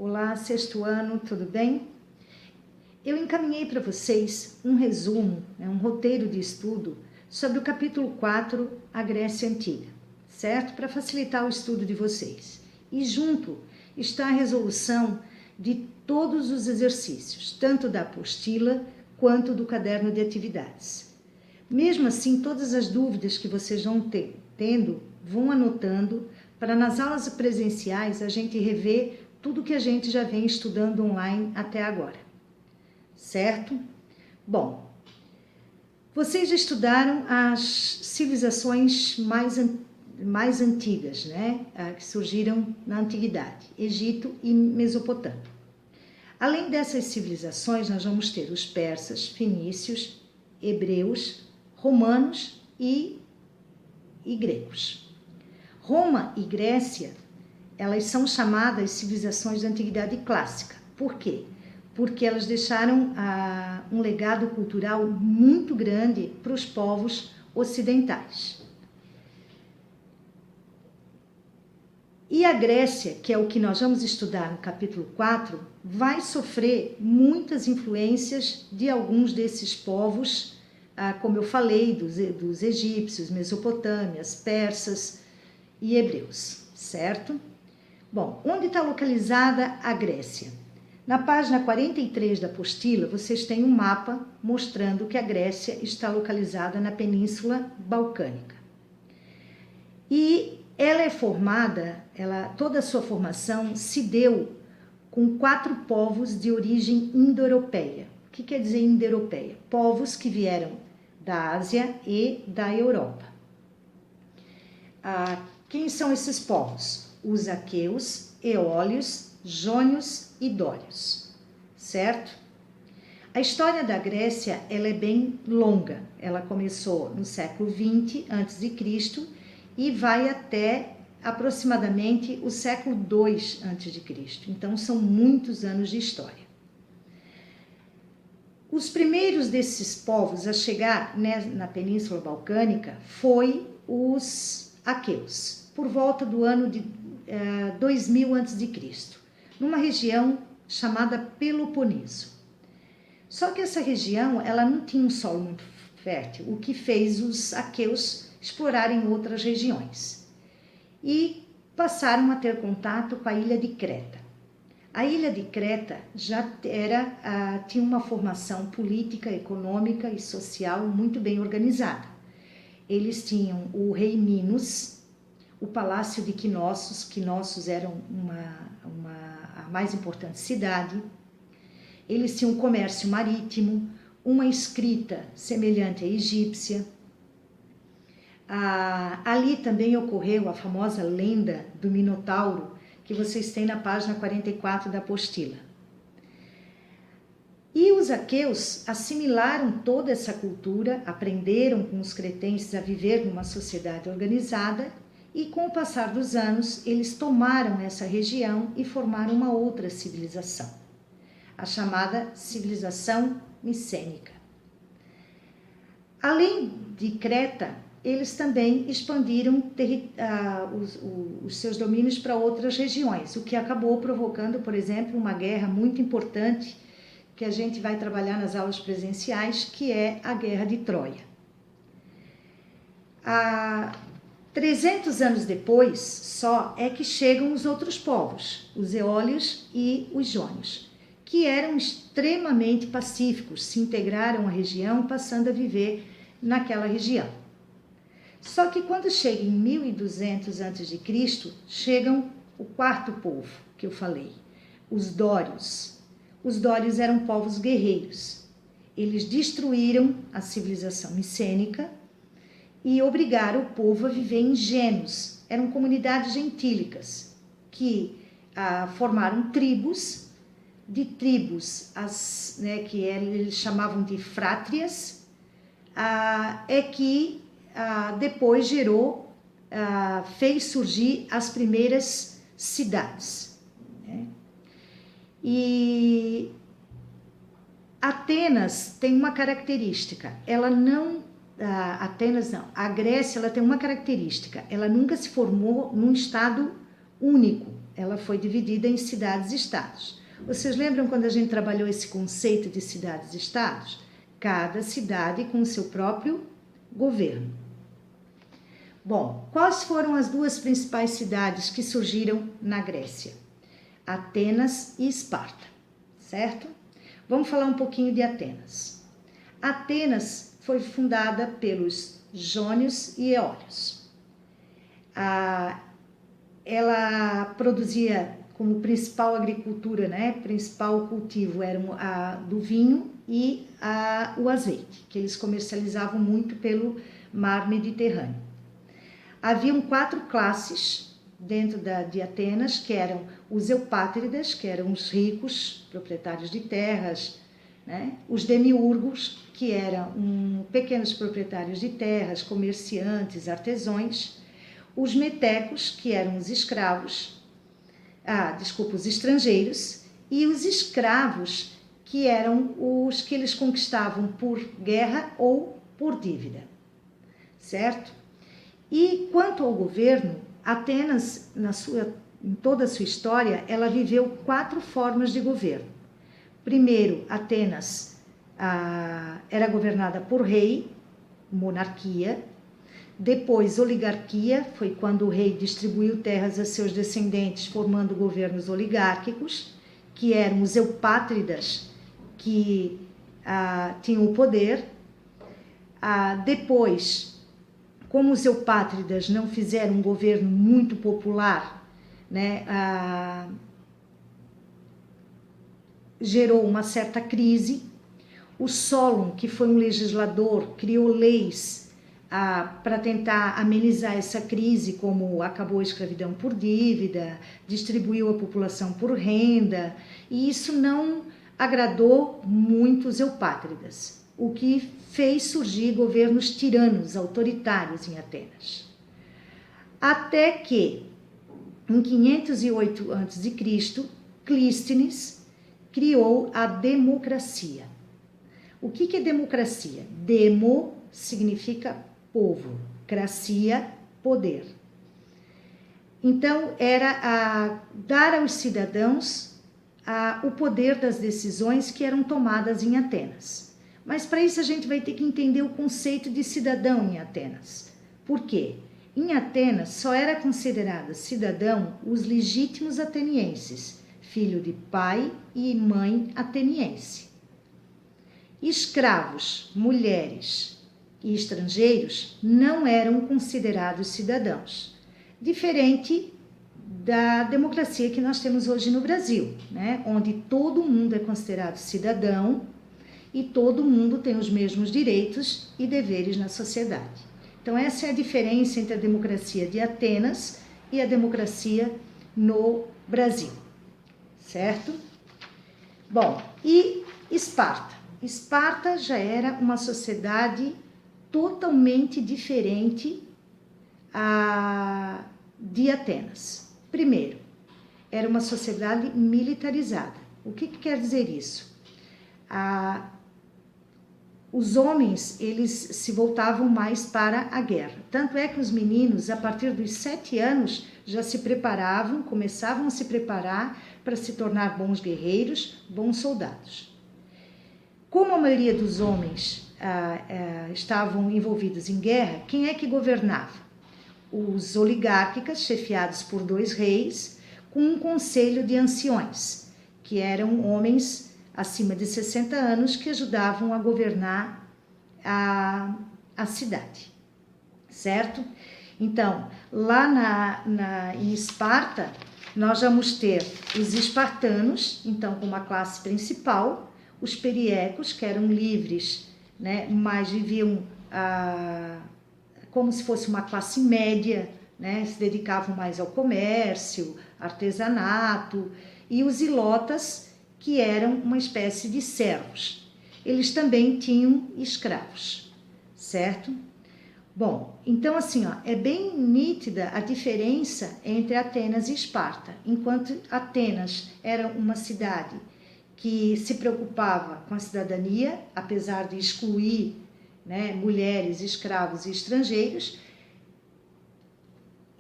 Olá, sexto ano, tudo bem? Eu encaminhei para vocês um resumo, um roteiro de estudo sobre o capítulo 4, a Grécia Antiga, certo? Para facilitar o estudo de vocês. E junto está a resolução de todos os exercícios, tanto da apostila quanto do caderno de atividades. Mesmo assim, todas as dúvidas que vocês vão tendo, vão anotando para nas aulas presenciais a gente rever tudo que a gente já vem estudando online até agora, certo? Bom, vocês já estudaram as civilizações mais antigas, né? Que surgiram na Antiguidade, Egito e Mesopotâmia. Além dessas civilizações, nós vamos ter os persas, fenícios, hebreus, romanos e gregos. Roma e Grécia, elas são chamadas civilizações da Antiguidade Clássica. Por quê? Porque elas deixaram um legado cultural muito grande para os povos ocidentais. E a Grécia, que é o que nós vamos estudar no capítulo 4, vai sofrer muitas influências de alguns desses povos, como eu falei, dos egípcios, mesopotâmias, persas e hebreus, certo? Bom, onde está localizada a Grécia? Na página 43 da apostila, vocês têm um mapa mostrando que a Grécia está localizada na Península Balcânica. E ela é formada, toda a sua formação se deu com 4 povos de origem indo-europeia. O que quer dizer indo-europeia? Povos que vieram da Ásia e da Europa. Quem são esses povos? Os aqueus, eólios, jônios e dórios, certo? A história da Grécia ela é bem longa. Ela começou no século 20 a.C. e vai até aproximadamente o século 2 a.C. Então, são muitos anos de história. Os primeiros desses povos a chegar na Península Balcânica foi os aqueus, por volta do ano de 2000 a.C., numa região chamada Peloponeso. Só que essa região ela não tinha um solo muito fértil, o que fez os aqueus explorarem outras regiões e passaram a ter contato com a ilha de Creta. A ilha de Creta já tinha uma formação política, econômica e social muito bem organizada. Eles tinham o rei Minos, o palácio de Knossos. Knossos era a mais importante cidade. Eles tinham um comércio marítimo, uma escrita semelhante à egípcia. Ali também ocorreu a famosa lenda do Minotauro, que vocês têm na página 44 da apostila. E os aqueus assimilaram toda essa cultura, aprenderam com os cretenses a viver numa sociedade organizada e, com o passar dos anos, eles tomaram essa região e formaram uma outra civilização, a chamada civilização micênica. Além de Creta, eles também expandiram os seus domínios para outras regiões, o que acabou provocando, por exemplo, uma guerra muito importante que a gente vai trabalhar nas aulas presenciais, que é a Guerra de Troia. 300 anos depois, só é que chegam os outros povos, os eólios e os jônios, que eram extremamente pacíficos, se integraram à região, passando a viver naquela região. Só que quando chega em 1200 a.C., chegam o quarto povo que eu falei, os dórios. Os dórios eram povos guerreiros. Eles destruíram a civilização micênica e obrigaram o povo a viver em gênos. Eram comunidades gentílicas que formaram tribos, que eles chamavam de frátrias, que depois fez surgir as primeiras cidades. Né? E Atenas tem uma característica, a Grécia ela tem uma característica, ela nunca se formou num estado único, ela foi dividida em cidades-estados. Vocês lembram quando a gente trabalhou esse conceito de cidades-estados? Cada cidade com o seu próprio governo. Bom, quais foram as duas principais cidades que surgiram na Grécia? Atenas e Esparta, certo? Vamos falar um pouquinho de Atenas. Atenas foi fundada pelos jônios e eólios. Ela produzia como principal agricultura, né, principal cultivo eram do vinho e o azeite, que eles comercializavam muito pelo mar Mediterrâneo. Haviam 4 classes dentro de Atenas, que eram os eupátridas, que eram os ricos, proprietários de terras, né? Os demiurgos, que eram pequenos proprietários de terras, comerciantes, artesãos, os metecos, que eram os escravos, os estrangeiros, e os escravos, que eram os que eles conquistavam por guerra ou por dívida, certo? E quanto ao governo, Atenas, em toda a sua história, ela viveu 4 formas de governo. Primeiro, Atenas era governada por rei, monarquia. Depois, oligarquia, foi quando o rei distribuiu terras a seus descendentes, formando governos oligárquicos, que eram os eupátridas, que tinham o poder. Depois, como os eupátridas não fizeram um governo muito popular, né, gerou uma certa crise. O Solon, que foi um legislador, criou leis para tentar amenizar essa crise, como acabou a escravidão por dívida, distribuiu a população por renda, e isso não agradou muito os eupátridas, o que fez surgir governos tiranos, autoritários em Atenas. Até que, em 508 a.C., Clístenes criou a democracia. O que é democracia? Demo significa povo, cracia, poder. Então, era dar aos cidadãos o poder das decisões que eram tomadas em Atenas. Mas para isso a gente vai ter que entender o conceito de cidadão em Atenas. Por quê? Em Atenas só era considerado cidadão os legítimos atenienses, filho de pai e mãe ateniense. Escravos, mulheres e estrangeiros não eram considerados cidadãos, diferente da democracia que nós temos hoje no Brasil, né? Onde todo mundo é considerado cidadão e todo mundo tem os mesmos direitos e deveres na sociedade. Então, essa é a diferença entre a democracia de Atenas e a democracia no Brasil, certo? Bom, e Esparta? Esparta já era uma sociedade totalmente diferente de Atenas. Primeiro, era uma sociedade militarizada. O que quer dizer isso? Os homens, eles se voltavam mais para a guerra. Tanto é que os meninos, a partir dos 7 anos, já se preparavam, começavam a se preparar para se tornar bons guerreiros, bons soldados. Como a maioria dos homens estavam envolvidos em guerra, quem é que governava? Os oligárquicas, chefiados por 2 reis, com um conselho de anciões, que eram homens acima de 60 anos que ajudavam a governar a cidade, certo? Então, lá em Esparta, nós vamos ter os espartanos, então, com uma classe principal, os periecos, que eram livres, né, mas viviam como se fosse uma classe média, né, se dedicavam mais ao comércio, artesanato, e os ilotas, que eram uma espécie de servos. Eles também tinham escravos, certo? Bom, então assim, é bem nítida a diferença entre Atenas e Esparta. Enquanto Atenas era uma cidade que se preocupava com a cidadania, apesar de excluir, né, mulheres, escravos e estrangeiros,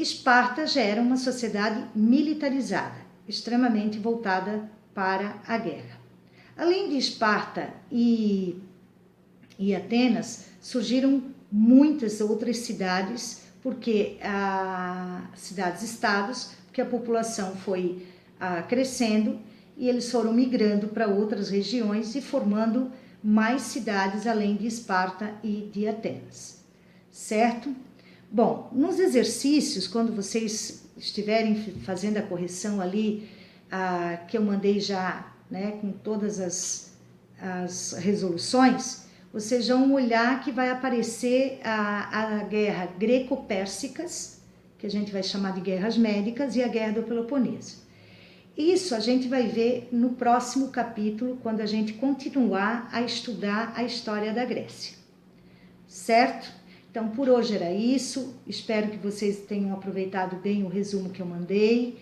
Esparta já era uma sociedade militarizada, extremamente voltada para a guerra. Além de Esparta e Atenas, surgiram muitas outras cidades, porque cidades-estados, porque a população foi crescendo e eles foram migrando para outras regiões e formando mais cidades além de Esparta e de Atenas, certo? Bom, nos exercícios, quando vocês estiverem fazendo a correção ali, que eu mandei já, né, com todas as resoluções, vocês vão olhar que vai aparecer a guerra greco-pérsicas, que a gente vai chamar de guerras médicas, e a guerra do Peloponeso. Isso a gente vai ver no próximo capítulo, quando a gente continuar a estudar a história da Grécia, certo? Então, por hoje era isso. Espero que vocês tenham aproveitado bem o resumo que eu mandei,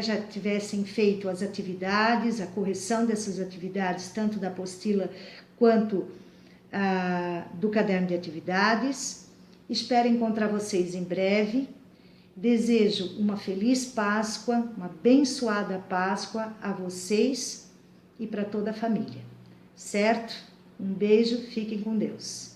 já tivessem feito as atividades, a correção dessas atividades, tanto da apostila quanto do caderno de atividades. Espero encontrar vocês em breve. Desejo uma feliz Páscoa, uma abençoada Páscoa a vocês e para toda a família, certo? Um beijo, fiquem com Deus.